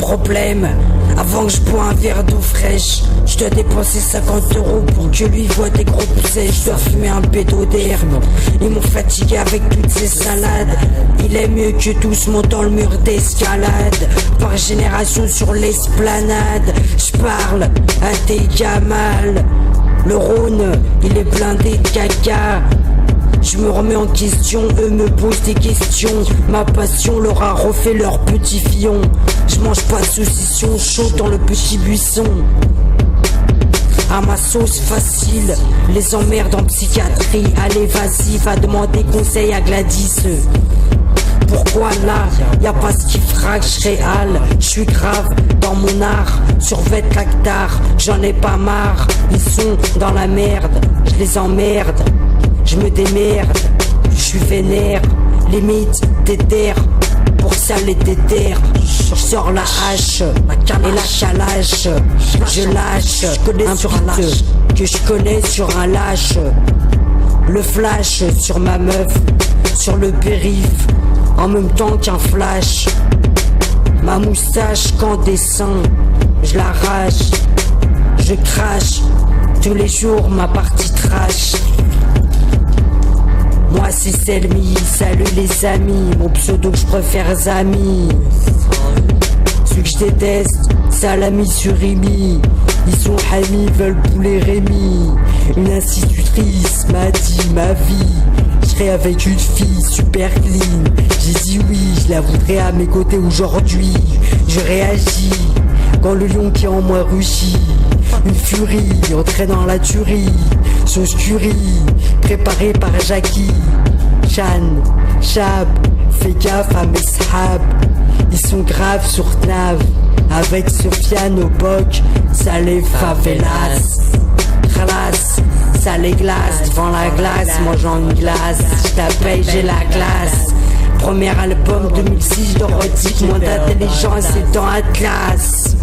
problème. Avant que je bois un verre d'eau fraîche, je dois dépenser 50 € pour que lui voit des gros poussets. Je dois fumer un bédo d'herbe. Ils m'ont fatigué avec toutes ces salades. Il est mieux que tous montent dans le mur d'escalade. Par génération sur l'esplanade, je parle à des gamals. Le Rhône, il est blindé de caca. Je me remets en question, eux me posent des questions. Ma passion leur a refait leur petit fion. Je mange pas de saucisson chaud dans le petit buisson. À ma sauce facile, les emmerdes en psychiatrie. Allez vas-y, va demander conseil à Gladys. Pourquoi là, y'a pas ce qui frappe, j'réal. J'suis grave dans mon art, survêt lactar, j'en ai pas marre. Ils sont dans la merde, je les emmerde. Je me démerde, je suis vénère, limite déterre, pour ça les déterre. Je sors la hache et la calache, je lâche un beat que je connais sur un lâche. Le flash sur ma meuf, sur le périph', en même temps qu'un flash. Ma moustache quand descend, je l'arrache, je crache, tous les jours ma partie trash. Moi c'est Selmi, salut les amis, mon pseudo que je préfère Zami. Celui que je déteste, Salami sur Rémi. Ils sont amis, veulent poulet Rémi. Une institutrice m'a dit ma vie, je serai avec une fille super clean. J'ai dit oui, je la voudrais à mes côtés aujourd'hui. Je réagis quand le lion qui est en moi rugit. Une furie entraînant la tuerie, sauce curry préparée par Jackie. Chan, Chab, fais gaffe à mes sahab. Ils sont graves sur Nav. Avec Sofiane au boc, ça les favelas. Khalas, ça les glace devant la glace, mangeant une glace. J't'appelle, j'ai la classe. Premier album 2006 d'Erotique, moins d'intelligence et dans Atlas.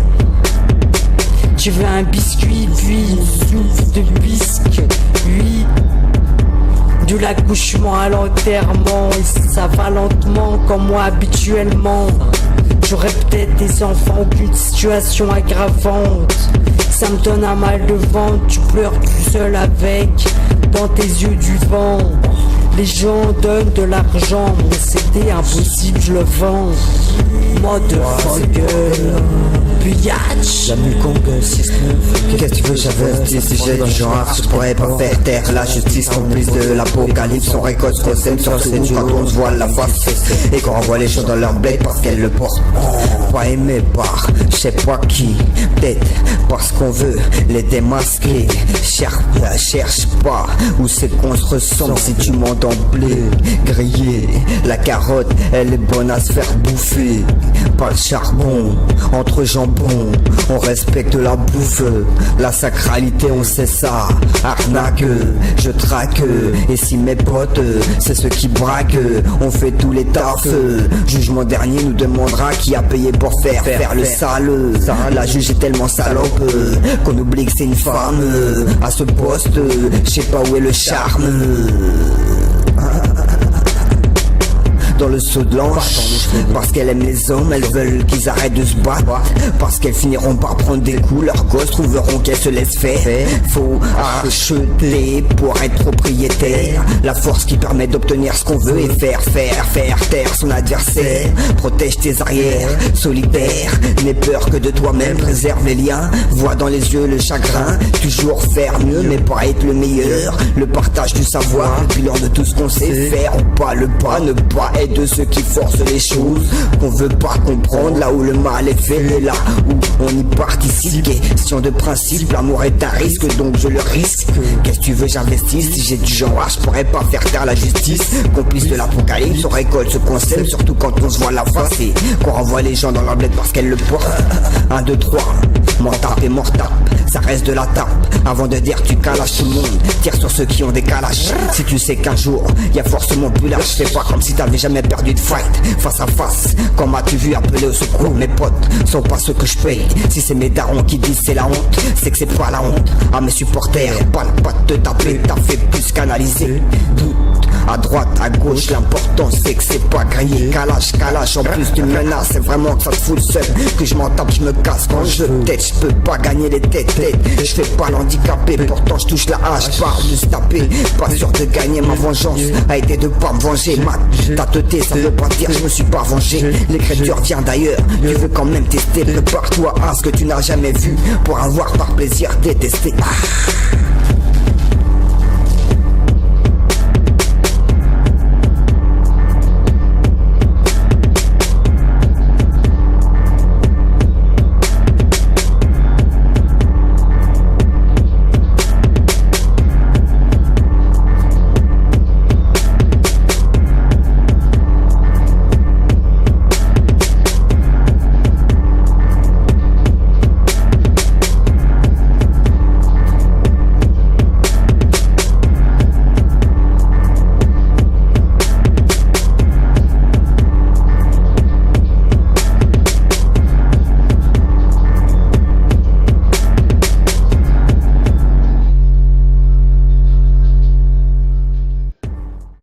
Tu veux un biscuit, puis une soupe de bisque, oui. De l'accouchement à l'enterrement, et ça va lentement comme moi habituellement. J'aurais peut-être des enfants, aucune situation aggravante. Ça me donne un mal de ventre, tu pleures tout seul avec, dans tes yeux du vent. Les gens donnent de l'argent, mon CD impossible, je le vends. Motherfucker, Puyatch. La Mukong 6-9. Qu'est-ce que tu veux, j'avais si j'ai dans le genre, je pourrais pas faire taire la justice complice de l'apocalypse. On récolte ce qu'on sème sur ces nous quand on se voit la face et qu'on renvoie les choses dans leur bled parce qu'elles le portent. Pas aimé par je sais pas qui, peut-être parce qu'on veut les démasquer. Cherche pas où c'est qu'on se ressemble si tu m'en d'emblée. Grillé, la carotte elle est bonne à se faire bouffer. Pas le charbon, entre jambons, on respecte la bouffe. La sacralité on sait ça. Arnaque, je traque. Et si mes potes, c'est ceux qui braquent, on fait tous les tafs. Jugement dernier nous demandera qui a payé pour faire le sale. La juge est tellement salope qu'on oublie que c'est une femme. À ce poste, je sais pas où est le charme. Dans le saut de l'ange, parce qu'elles aiment les hommes, elles veulent qu'ils arrêtent de se battre. Parce qu'elles finiront par prendre des coups, leurs gosses trouveront qu'elles se laissent faire. Faut acheter pour être propriétaire. La force qui permet d'obtenir ce qu'on veut et faire taire son adversaire. Protège tes arrières, solitaire. N'aie peur que de toi-même, préserve les liens. Vois dans les yeux le chagrin, toujours faire mieux mais pas être le meilleur. Le partage du savoir, le bilan de tout ce qu'on sait faire. Ou pas le pas, ne pas être de ceux qui forcent les choses qu'on veut pas comprendre, là où le mal est fait et là où on y participe. Question de principe, l'amour est un risque donc je le risque. Qu'est-ce que tu veux, j'investis. Si j'ai du genre, je pourrais pas faire taire la justice. Complice de l'apocalypse, on récolte ce qu'on sème, surtout quand on se voit la face et qu'on renvoie les gens dans leur bled parce qu'elles le portent. 1, 2, 3, mort tape et mort tape, ça reste de la tape. Avant de dire tu calaches tout le monde, tire sur ceux qui ont des calaches. Si tu sais qu'un jour, y a forcément plus lâche, fais pas comme si t'avais jamais perdu de fight. Face à face, quand m'as-tu vu appeler au secours? Mes potes sont pas ceux que je paye. Si c'est mes darons qui disent c'est la honte, c'est que c'est pas la honte. À mes supporters, pas le pas de te taper, t'as fait plus qu'analyser. Doute À droite, à gauche, l'important c'est que c'est pas grillé. Calage, en plus d'une menace, c'est vraiment que ça te fout le seum. Que je m'en tape, je me casse quand je tête. Je peux pas gagner les têtes. Je fais pas l'handicapé, pourtant je touche la hache. Je parle de se taper, pas sûr de gagner. Ma vengeance a été de pas me venger. Ta teuté, ça veut pas dire je me suis pas vengé. L'écriture vient d'ailleurs, tu veux quand même tester. Prépare-toi à ce que tu n'as jamais vu pour avoir par plaisir détesté.